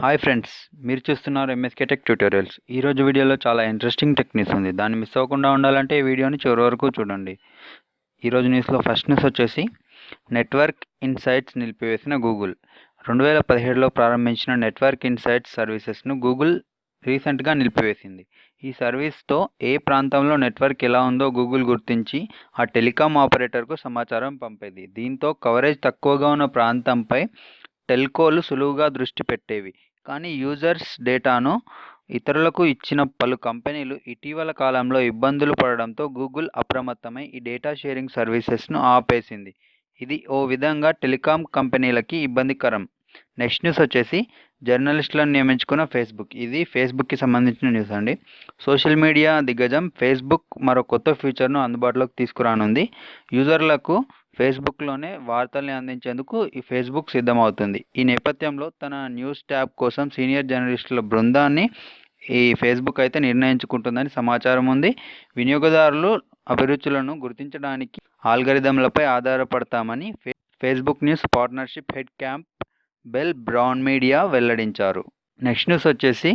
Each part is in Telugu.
హాయ్ ఫ్రెండ్స్, మీరు చూస్తున్నారు ఎంఎస్కే టెక్ ట్యూటోరియల్స్. ఈరోజు వీడియోలో చాలా ఇంట్రెస్టింగ్ టెక్ న్యూస్ ఉంది. దాన్ని మిస్ అవ్వకుండా ఉండాలంటే ఈ వీడియోని చివరి వరకు చూడండి. ఈరోజు న్యూస్లో ఫస్ట్ న్యూస్ వచ్చేసి నెట్వర్క్ ఇన్సైట్స్ నిలిపివేసిన గూగుల్. 2017లో ప్రారంభించిన నెట్వర్క్ ఇన్సైట్స్ సర్వీసెస్ను గూగుల్ రీసెంట్గా నిలిపివేసింది. ఈ సర్వీస్తో ఏ ప్రాంతంలో నెట్వర్క్ ఎలా ఉందో గూగుల్ గుర్తించి ఆ టెలికాం ఆపరేటర్కు సమాచారం పంపేది. దీంతో కవరేజ్ తక్కువగా ఉన్న ప్రాంతంపై టెల్కోలు సులువుగా దృష్టి పెట్టేవి. కానీ యూజర్స్ డేటాను ఇతరులకు ఇచ్చిన పలు కంపెనీలు ఇటీవల కాలంలో ఇబ్బందులు పడడంతో గూగుల్ అప్రమత్తమై ఈ డేటా షేరింగ్ సర్వీసెస్ను ఆపేసింది. ఇది ఓ విధంగా టెలికాం కంపెనీలకి ఇబ్బందికరం. నెక్స్ట్ న్యూస్ వచ్చేసి జర్నలిస్టులను నియమించుకున్న ఫేస్బుక్. ఇది ఫేస్బుక్కి సంబంధించిన న్యూస్ అండి. సోషల్ మీడియా దిగ్గజం ఫేస్బుక్ మరో కొత్త ఫీచర్ను అందుబాటులోకి తీసుకురానుంది. యూజర్లకు ఫేస్బుక్లోనే వార్తల్ని అందించేందుకు ఈ ఫేస్బుక్ సిద్ధమవుతుంది. ఈ నేపథ్యంలో తన న్యూస్ ట్యాబ్ కోసం సీనియర్ జర్నలిస్టుల బృందాన్ని ఈ ఫేస్బుక్ అయితే నిర్ణయించుకుంటుందని సమాచారం ఉంది. వినియోగదారులు అభిరుచులను గుర్తించడానికి ఆల్గరిథంలపై ఆధారపడతామని Facebook news partnership head Campbell Brown media వెల్లడించారు. నెక్స్ట్ న్యూస్ వచ్చేసి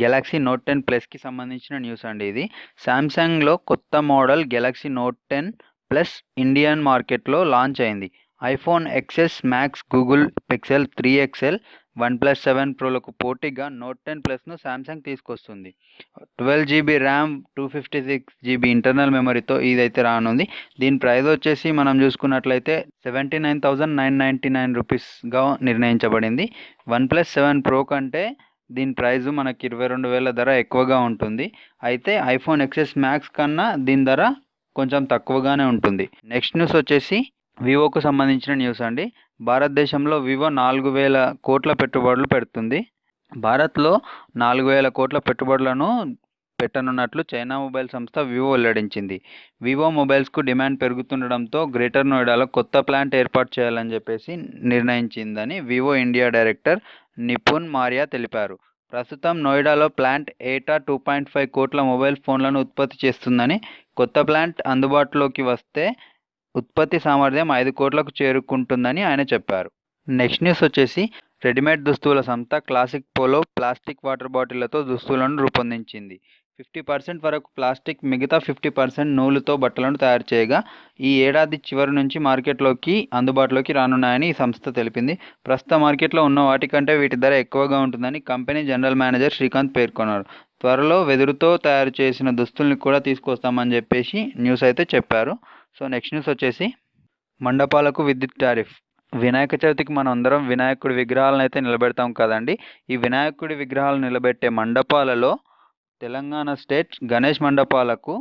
గెలాక్సీ నోట్ 10 ప్లస్కి సంబంధించిన న్యూస్ అండి. ఇది శాంసంగ్లో కొత్త model Galaxy Note 10 plus Indian మార్కెట్లో లాంచ్ అయింది. IPhone XS Max, Google Pixel 3 XL, OnePlus 7 ప్రోలకు పోటీగా నోట్ 10 ప్లస్ను శాంసంగ్ తీసుకొస్తుంది. 12GB ర్యామ్, 256GB ఇంటర్నల్ మెమరీతో ఇదైతే రానుంది. దీని ప్రైస్ వచ్చేసి మనం చూసుకున్నట్లయితే 79,999 రూపీస్గా నిర్ణయించబడింది. OnePlus 7 Pro కంటే దీని ప్రైజు మనకి 22,000 ధర ఎక్కువగా ఉంటుంది. అయితే ఐఫోన్ ఎక్సెస్ మ్యాక్స్ కన్నా దీని ధర కొంచెం తక్కువగానే ఉంటుంది. నెక్స్ట్ న్యూస్ వచ్చేసి వివోకు సంబంధించిన న్యూస్ అండి. భారతదేశంలో వివో 4,000 కోట్ల పెట్టుబడులు పెడుతుంది. భారత్లో 4,000 కోట్ల పెట్టుబడులను పెట్టనున్నట్లు చైనా మొబైల్ సంస్థ వివో వెల్లడించింది. వివో మొబైల్స్కు డిమాండ్ పెరుగుతుండడంతో గ్రేటర్ నోయిడాలో కొత్త ప్లాంట్ ఏర్పాటు చేయాలని చెప్పేసి నిర్ణయించిందని Vivo India director Nipun Marya తెలిపారు. ప్రస్తుతం నోయిడాలో ప్లాంట్ ఏటా 2.5 కోట్ల మొబైల్ ఫోన్లను ఉత్పత్తి చేస్తుందని, కొత్త ప్లాంట్ అందుబాటులోకి వస్తే ఉత్పత్తి సామర్థ్యం 5 కోట్లకు చేరుకుంటుందని ఆయన చెప్పారు. నెక్స్ట్ న్యూస్ వచ్చేసి రెడీమేడ్ దుస్తువుల సంస్థ క్లాసిక్ పోలో ప్లాస్టిక్ వాటర్ బాటిళ్లతో దుస్తులను రూపొందించింది. 50% వరకు ప్లాస్టిక్, మిగతా 50% నూలుతో బట్టలను తయారు చేయగా ఈ ఏడాది చివరి నుంచి మార్కెట్లోకి అందుబాటులోకి రానున్నాయని ఈ సంస్థ తెలిపింది. ప్రస్తుత మార్కెట్లో ఉన్న వాటికంటే వీటి ధర ఎక్కువగా ఉంటుందని కంపెనీ జనరల్ మేనేజర్ శ్రీకాంత్ పేర్కొన్నారు. త్వరలో వెదురుతో తయారు చేసిన దుస్తుల్ని కూడా తీసుకొస్తామని చెప్పేసి న్యూస్ అయితే చెప్పారు. సో నెక్స్ట్ న్యూస్ వచ్చేసి మండపాలకు విద్యుత్ టారిఫ్. వినాయక చవితికి మనం అందరం వినాయకుడి విగ్రహాలను అయితే నిలబెడతాం కదండి. ఈ వినాయకుడి విగ్రహాలు నిలబెట్టే మండపాలలో తెలంగాణ స్టేట్ గణేష్ మండపాలకు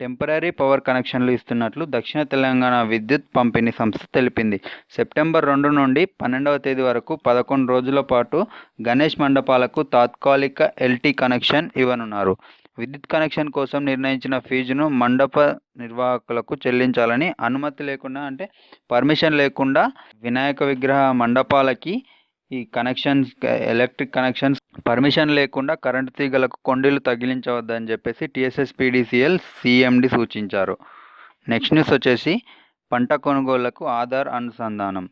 టెంపరీ పవర్ కనెక్షన్లు ఇస్తున్నట్లు దక్షిణ తెలంగాణ విద్యుత్ పంపిణీ సంస్థ తెలిపింది. సెప్టెంబర్ 2 నుండి 12వ తేదీ వరకు 11 రోజుల పాటు గణేష్ మండపాలకు తాత్కాలిక ఎల్టీ కనెక్షన్ ఇవ్వనున్నారు. విద్యుత్ కనెక్షన్ కోసం నిర్ణయించిన ఫీజును మండప నిర్వాహకులకు చెల్లించాలని, అనుమతి లేకుండా అంటే పర్మిషన్ లేకుండా వినాయక విగ్రహ మండపాలకి ఈ కనెక్షన్స్, ఎలక్ట్రిక్ కనెక్షన్స్ పర్మిషన్ లేకుండా కరెంటు తీగలకు కొండీలు తగిలించవద్దని చెప్పేసి TSSPDCL CMD సూచించారు. నెక్స్ట్ న్యూస్ వచ్చేసి పంట కొనుగోళ్లకు ఆధార్ అనుసంధానం.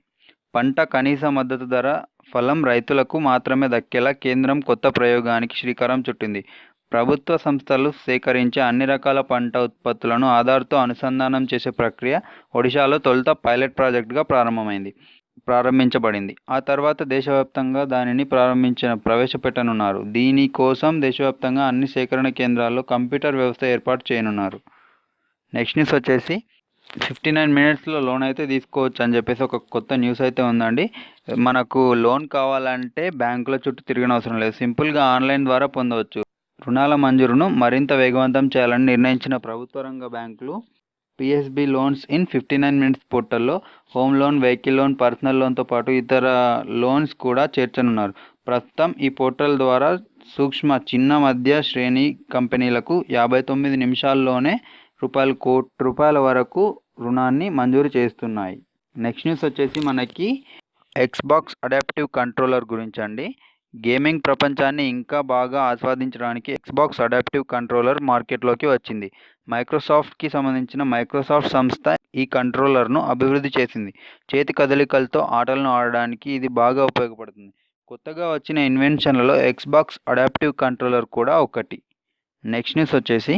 పంట కనీస మద్దతు ధర ఫలం రైతులకు మాత్రమే దక్కేలా కేంద్రం కొత్త ప్రయోగానికి శ్రీకారం చుట్టింది. ప్రభుత్వ సంస్థలు సేకరించే అన్ని రకాల పంట ఉత్పత్తులను ఆధార్తో అనుసంధానం చేసే ప్రక్రియ ఒడిశాలో తొలుత పైలట్ ప్రాజెక్టుగా ప్రారంభించబడింది. ఆ తర్వాత దేశవ్యాప్తంగా దానిని ప్రవేశపెట్టనున్నారు. దీనికోసం దేశవ్యాప్తంగా అన్ని సేకరణ కేంద్రాల్లో కంప్యూటర్ వ్యవస్థ ఏర్పాటు చేయనున్నారు. నెక్స్ట్ న్యూస్ వచ్చేసి 59 మినిట్స్లో లోన్ అయితే తీసుకోవచ్చు అని చెప్పేసి ఒక కొత్త న్యూస్ అయితే ఉందండి. మనకు లోన్ కావాలంటే బ్యాంకుల చుట్టూ తిరగనవసరం లేదు. సింపుల్గా ఆన్లైన్ ద్వారా పొందవచ్చు. రుణాల మంజూరును మరింత వేగవంతం చేయాలని నిర్ణయించిన ప్రభుత్వ రంగ బ్యాంకులు PSB లోన్స్ ఇన్ 59 మినిట్స్ పోర్టల్లో home loan, vehicle loan, personal లోన్తో పాటు ఇతర లోన్స్ కూడా చేర్చనున్నారు. ప్రస్తుతం ఈ పోర్టల్ ద్వారా సూక్ష్మ, చిన్న, మధ్య శ్రేణి కంపెనీలకు 59 నిమిషాల్లోనే ₹1,00,00,000 వరకు రుణాన్ని మంజూరు చేస్తున్నాయి. నెక్స్ట్ న్యూస్ వచ్చేసి మనకి ఎక్స్బాక్స్ అడాప్టివ్ కంట్రోలర్ గురించి అండి. గేమింగ్ ప్రపంచాన్ని ఇంకా బాగా ఆస్వాదించడానికి ఎక్స్బాక్స్ అడాప్టివ్ కంట్రోలర్ మార్కెట్లోకి వచ్చింది. మైక్రోసాఫ్ట్కి సంబంధించిన మైక్రోసాఫ్ట్ సంస్థ ఈ కంట్రోలర్ను అభివృద్ధి చేసింది. చేతి కదలికలతో ఆటలను ఆడడానికి ఇది బాగా ఉపయోగపడుతుంది. కొత్తగా వచ్చిన ఇన్వెన్షన్లలో ఎక్స్బాక్స్ అడాప్టివ్ కంట్రోలర్ కూడా ఒకటి. నెక్స్ట్ న్యూస్ వచ్చేసి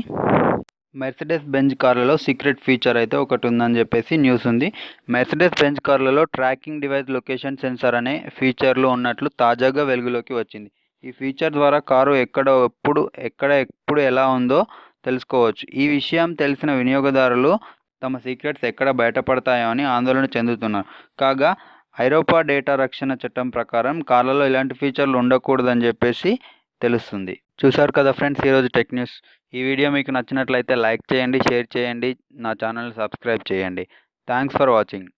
మెర్సిడెస్ బెంజ్ కార్లలో సీక్రెట్ ఫీచర్ అయితే ఒకటి ఉందని చెప్పేసి న్యూస్ ఉంది. మెర్సిడెస్ బెంజ్ కార్లలో ట్రాకింగ్ డివైస్ లొకేషన్ సెన్సార్ అనే ఫీచర్లు ఉన్నట్లు తాజాగా వెలుగులోకి వచ్చింది. ఈ ఫీచర్ ద్వారా కారు ఎప్పుడు ఎలా ఉందో తెలుసుకోవచ్చు. ఈ విషయం తెలిసిన వినియోగదారులు తమ సీక్రెట్స్ ఎక్కడ బయటపడతాయో అని ఆందోళన చెందుతున్నారు. కాగా ఐరోపా డేటా రక్షణ చట్టం ప్రకారం కార్లలో ఇలాంటి ఫీచర్లు ఉండకూడదని చెప్పేసి తెలుస్తుంది. చూసారు కదా ఫ్రెండ్స్ ఈరోజు టెక్ న్యూస్. ఈ వీడియో మీకు నచ్చినట్లయితే లైక్ చేయండి, షేర్ చేయండి, నా ఛానల్ని సబ్స్క్రైబ్ చేయండి. Thanks for watching.